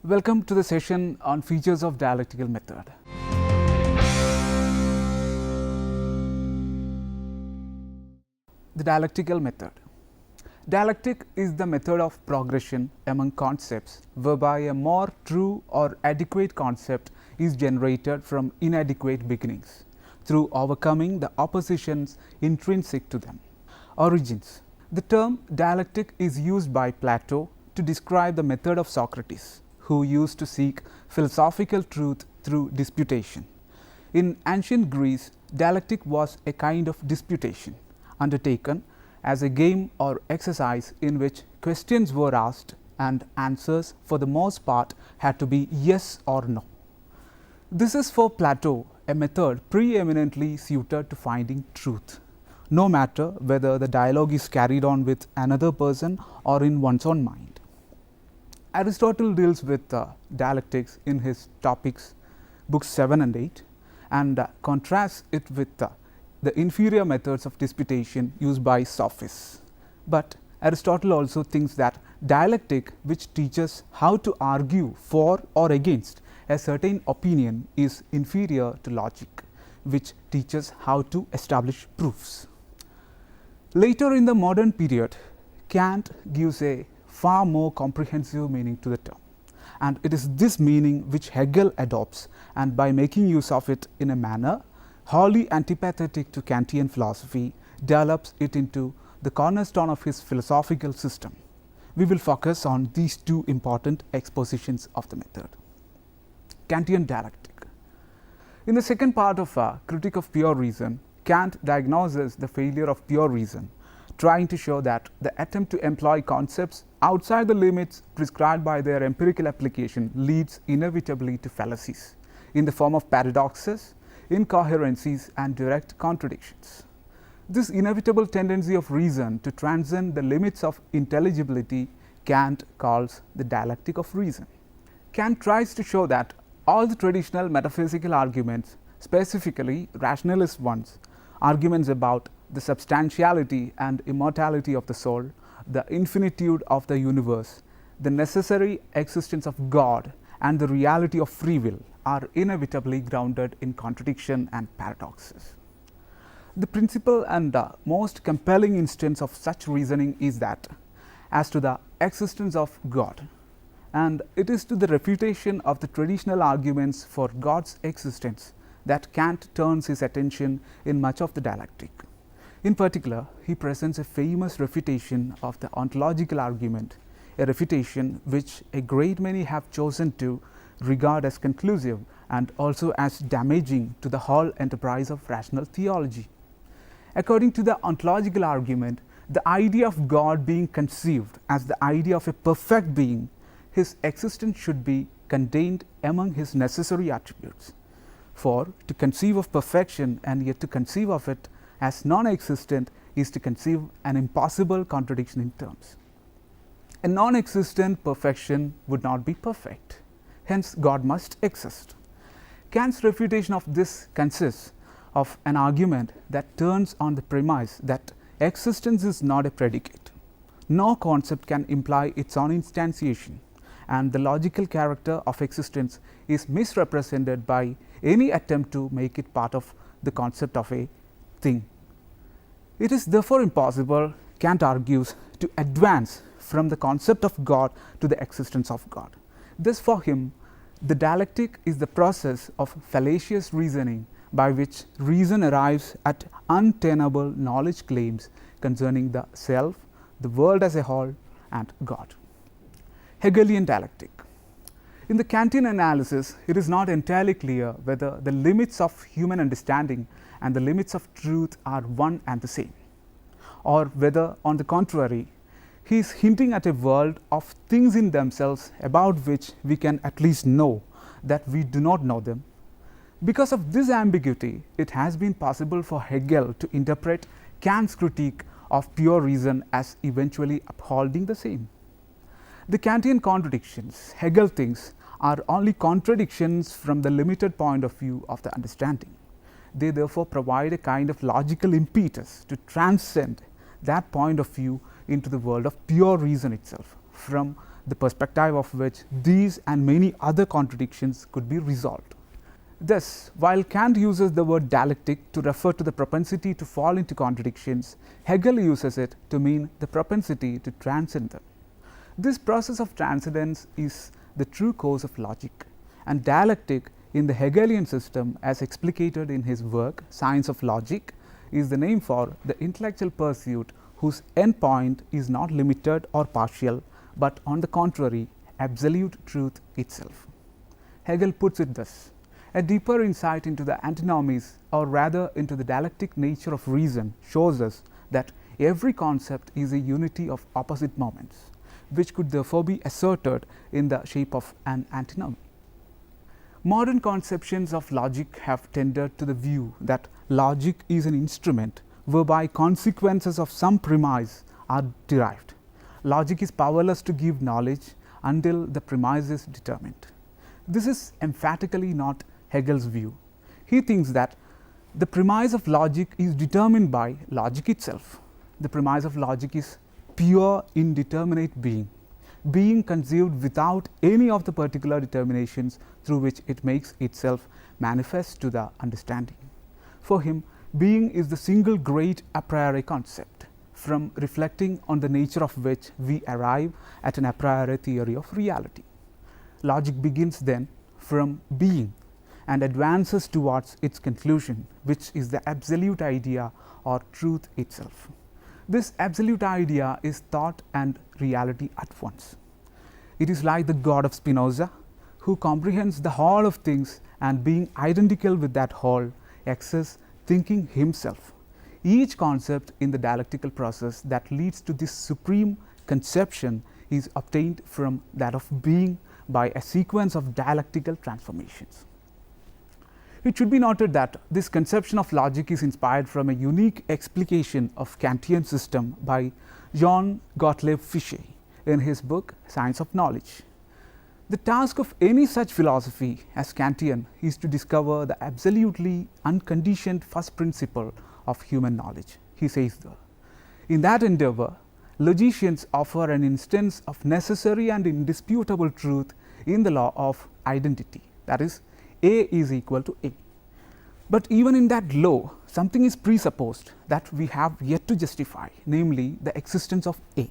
Welcome to the session on features of dialectical method. The dialectical method. Dialectic is the method of progression among concepts whereby a more true or adequate concept is generated from inadequate beginnings through overcoming the oppositions intrinsic to them. Origins. The term dialectic is used by Plato to describe the method of Socrates, who used to seek philosophical truth through disputation. In ancient Greece, dialectic was a kind of disputation undertaken as a game or exercise in which questions were asked and answers for the most part had to be yes or no. This is for Plato a method preeminently suited to finding truth, no matter whether the dialogue is carried on with another person or in one's own mind. Aristotle deals with dialectics in his topics books 7 and 8 and contrasts it with the inferior methods of disputation used by sophists. But Aristotle also thinks that dialectic, which teaches how to argue for or against a certain opinion, is inferior to logic, which teaches how to establish proofs. Later in the modern period, Kant gives a far more comprehensive meaning to the term, and it is this meaning which Hegel adopts, and by making use of it in a manner wholly antipathetic to Kantian philosophy, develops it into the cornerstone of his philosophical system. We will focus on these two important expositions of the method. Kantian dialectic. In the second part of Critique of Pure Reason, Kant diagnoses the failure of pure reason, trying to show that the attempt to employ concepts outside the limits prescribed by their empirical application leads inevitably to fallacies in the form of paradoxes, incoherencies and direct contradictions. This inevitable tendency of reason to transcend the limits of intelligibility Kant calls the dialectic of reason. Kant tries to show that all the traditional metaphysical arguments, specifically rationalist ones, arguments about the substantiality and immortality of the soul, the infinitude of the universe, the necessary existence of God and the reality of free will, are inevitably grounded in contradiction and paradoxes. The principal and most compelling instance of such reasoning is that as to the existence of God, and it is to the refutation of the traditional arguments for God's existence that Kant turns his attention in much of the dialectic. In particular, he presents a famous refutation of the ontological argument, a refutation which a great many have chosen to regard as conclusive and also as damaging to the whole enterprise of rational theology. According to the ontological argument, the idea of God being conceived as the idea of a perfect being, his existence should be contained among his necessary attributes. For to conceive of perfection and yet to conceive of it as non-existent is to conceive an impossible contradiction in terms. A non-existent perfection would not be perfect. Hence, God must exist. Kant's refutation of this consists of an argument that turns on the premise that existence is not a predicate. No concept can imply its own instantiation, and the logical character of existence is misrepresented by any attempt to make it part of the concept of a thing. It is therefore impossible, Kant argues, to advance from the concept of God to the existence of God. Thus, for him, the dialectic is the process of fallacious reasoning by which reason arrives at untenable knowledge claims concerning the self, the world as a whole, and God. Hegelian dialectic. In the Kantian analysis, it is not entirely clear whether the limits of human understanding and the limits of truth are one and the same, or whether, on the contrary, he is hinting at a world of things in themselves about which we can at least know that we do not know them. Because of this ambiguity, it has been possible for Hegel to interpret Kant's critique of pure reason as eventually upholding the same. The Kantian contradictions, Hegel thinks, are only contradictions from the limited point of view of the understanding. They therefore provide a kind of logical impetus to transcend that point of view into the world of pure reason itself, from the perspective of which these and many other contradictions could be resolved. Thus, while Kant uses the word dialectic to refer to the propensity to fall into contradictions, Hegel uses it to mean the propensity to transcend them. This process of transcendence is the true course of logic, and dialectic in the Hegelian system, as explicated in his work Science of Logic, is the name for the intellectual pursuit whose end point is not limited or partial, but on the contrary absolute truth itself. Hegel puts it thus: a deeper insight into the antinomies, or rather into the dialectic nature of reason, shows us that every concept is a unity of opposite moments, which could therefore be asserted in the shape of an antinomy. Modern conceptions of logic have tended to the view that logic is an instrument whereby consequences of some premise are derived. Logic is powerless to give knowledge until the premise is determined. This is emphatically not Hegel's view. He thinks that the premise of logic is determined by logic itself. The premise of logic is pure indeterminate being, being conceived without any of the particular determinations through which it makes itself manifest to the understanding. For him, being is the single great a priori concept, from reflecting on the nature of which we arrive at an a priori theory of reality. Logic begins then from being and advances towards its conclusion, which is the absolute idea or truth itself. This absolute idea is thought and reality at once. It is like the God of Spinoza, who comprehends the whole of things and, being identical with that whole, exists thinking himself. Each concept in the dialectical process that leads to this supreme conception is obtained from that of being by a sequence of dialectical transformations. It should be noted that this conception of logic is inspired from a unique explication of Kantian system by Jean Gottlieb Fichte in his book Science of Knowledge. The task of any such philosophy as Kantian is to discover the absolutely unconditioned first principle of human knowledge. He says there. In that endeavor, logicians offer an instance of necessary and indisputable truth in the law of identity, that is, A is equal to A. But even in that law, something is presupposed that we have yet to justify, namely the existence of A.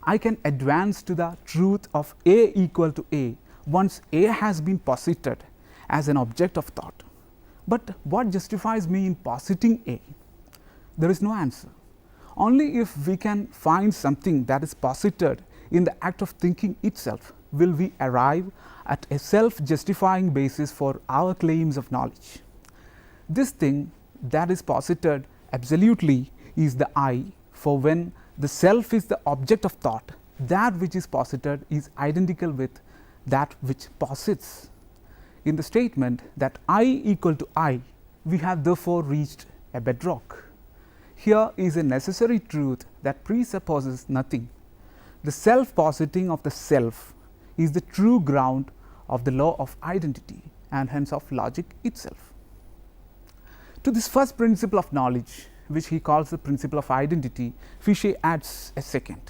I can advance to the truth of A equal to A once A has been posited as an object of thought. But what justifies me in positing A? There is no answer. Only if we can find something that is posited in the act of thinking itself will we arrive at a self-justifying basis for our claims of knowledge. This thing that is posited absolutely is the I, for when the self is the object of thought, that which is posited is identical with that which posits. In the statement that I equal to I, we have therefore reached a bedrock. Here is a necessary truth that presupposes nothing. The self-positing of the self is the true ground of the law of identity and hence of logic itself. To this first principle of knowledge, which he calls the principle of identity, Fichte adds a second.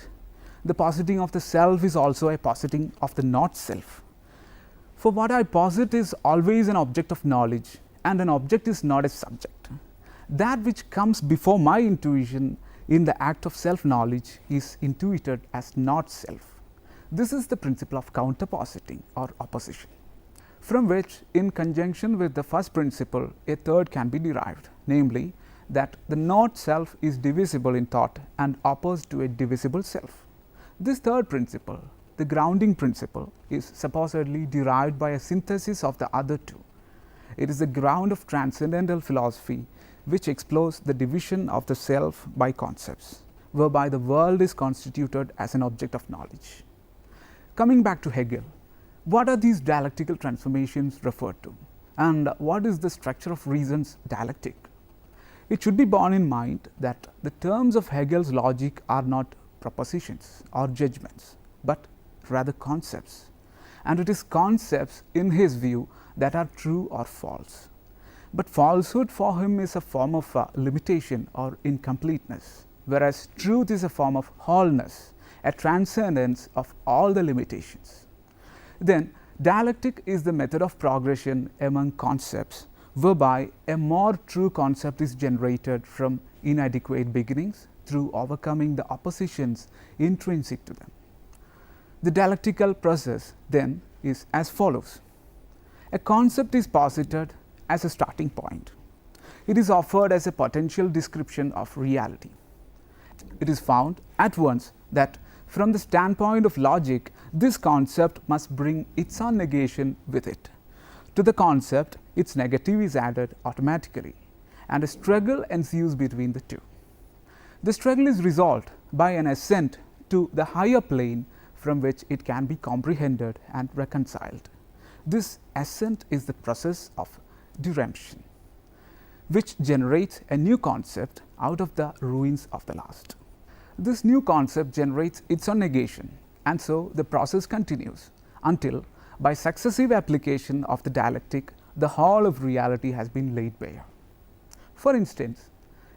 The positing of the self is also a positing of the not self. For what I posit is always an object of knowledge, and an object is not a subject. That which comes before my intuition in the act of self-knowledge is intuited as not self. This is the principle of counterpositing or opposition, from which, in conjunction with the first principle, a third can be derived, namely that the not self is divisible in thought and opposed to a divisible self. This third principle, the grounding principle, is supposedly derived by a synthesis of the other two. It is the ground of transcendental philosophy, which explores the division of the self by concepts, whereby the world is constituted as an object of knowledge. Coming back to Hegel, what are these dialectical transformations referred to, and what is the structure of reason's dialectic? It should be borne in mind that the terms of Hegel's logic are not propositions or judgments, but rather concepts, and it is concepts in his view that are true or false. But falsehood for him is a form of limitation or incompleteness, whereas truth is a form of wholeness, a transcendence of all the limitations. Then, dialectic is the method of progression among concepts, whereby a more true concept is generated from inadequate beginnings through overcoming the oppositions intrinsic to them. The dialectical process then is as follows. A concept is posited as a starting point. It is offered as a potential description of reality. It is found at once that from the standpoint of logic, this concept must bring its own negation with it. To the concept, its negative is added automatically, and a struggle ensues between the two. The struggle is resolved by an ascent to the higher plane from which it can be comprehended and reconciled. This ascent is the process of diremption, which generates a new concept out of the ruins of the last. This new concept generates its own negation, and so the process continues until, by successive application of the dialectic, the whole of reality has been laid bare. For instance,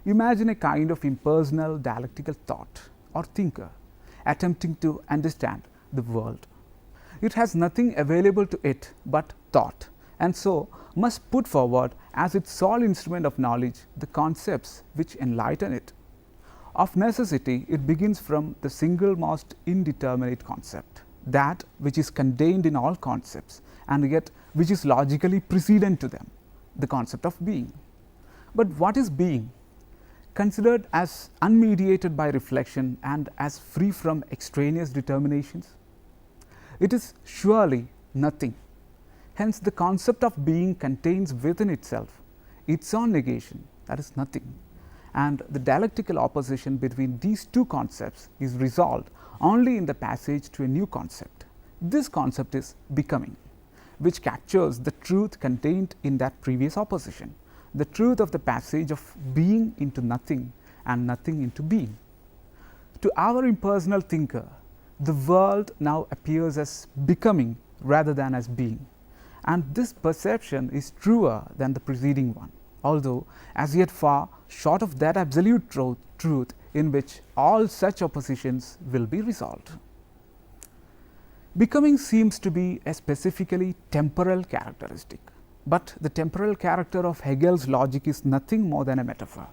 imagine a kind of impersonal dialectical thought or thinker attempting to understand the world. It has nothing available to it but thought, and so must put forward as its sole instrument of knowledge the concepts which enlighten it. Of necessity, it begins from the single most indeterminate concept, that which is contained in all concepts and yet which is logically precedent to them, the concept of being. But what is being? Considered as unmediated by reflection and as free from extraneous determinations? It is surely nothing. Hence, the concept of being contains within itself its own negation, that is nothing, and the dialectical opposition between these two concepts is resolved only in the passage to a new concept. This concept is becoming, which captures the truth contained in that previous opposition, the truth of the passage of being into nothing and nothing into being. To our impersonal thinker, the world now appears as becoming rather than as being, and this perception is truer than the preceding one, although as yet far short of that absolute truth in which all such oppositions will be resolved. Becoming seems to be a specifically temporal characteristic, but the temporal character of Hegel's logic is nothing more than a metaphor.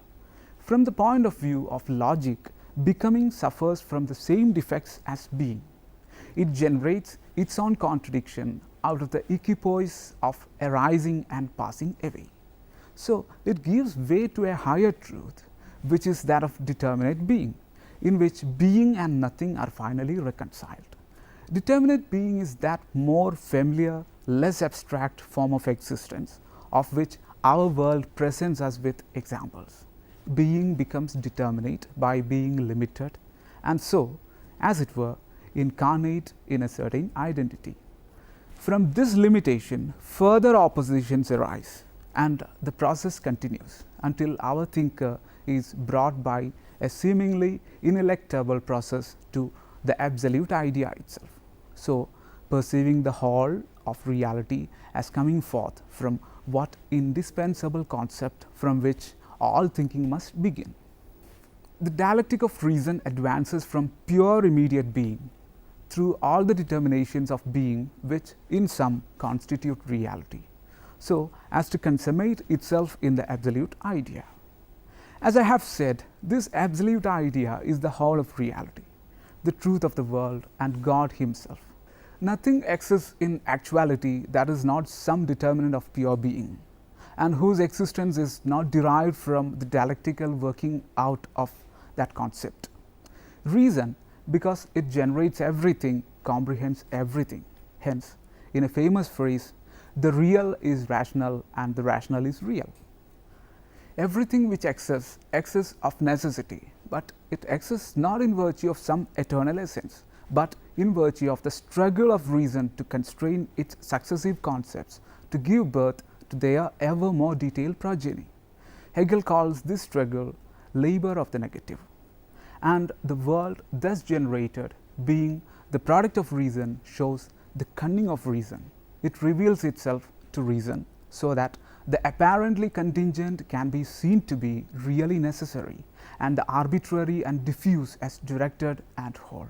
From the point of view of logic, becoming suffers from the same defects as being. It generates its own contradiction out of the equipoise of arising and passing away. So, it gives way to a higher truth, which is that of determinate being, in which being and nothing are finally reconciled. Determinate being is that more familiar, less abstract form of existence, of which our world presents us with examples. Being becomes determinate by being limited, and so, as it were, incarnate in a certain identity. From this limitation, further oppositions arise, and the process continues until our thinker is brought by a seemingly ineluctable process to the absolute idea itself. So, perceiving the whole of reality as coming forth from what indispensable concept from which all thinking must begin. The dialectic of reason advances from pure immediate being through all the determinations of being which in sum constitute reality, so as to consummate itself in the absolute idea. As I have said, this absolute idea is the whole of reality, the truth of the world and God himself. Nothing exists in actuality that is not some determinant of pure being, and whose existence is not derived from the dialectical working out of that concept. Reason, because it generates everything, comprehends everything. Hence, in a famous phrase, the real is rational and the rational is real. Everything which exists of necessity, but it exists not in virtue of some eternal essence, but in virtue of the struggle of reason to constrain its successive concepts to give birth to their ever more detailed progeny. Hegel calls this struggle labor of the negative, and the world thus generated, being the product of reason, shows the cunning of reason. It reveals itself to reason, so that the apparently contingent can be seen to be really necessary, and the arbitrary and diffuse as directed and whole.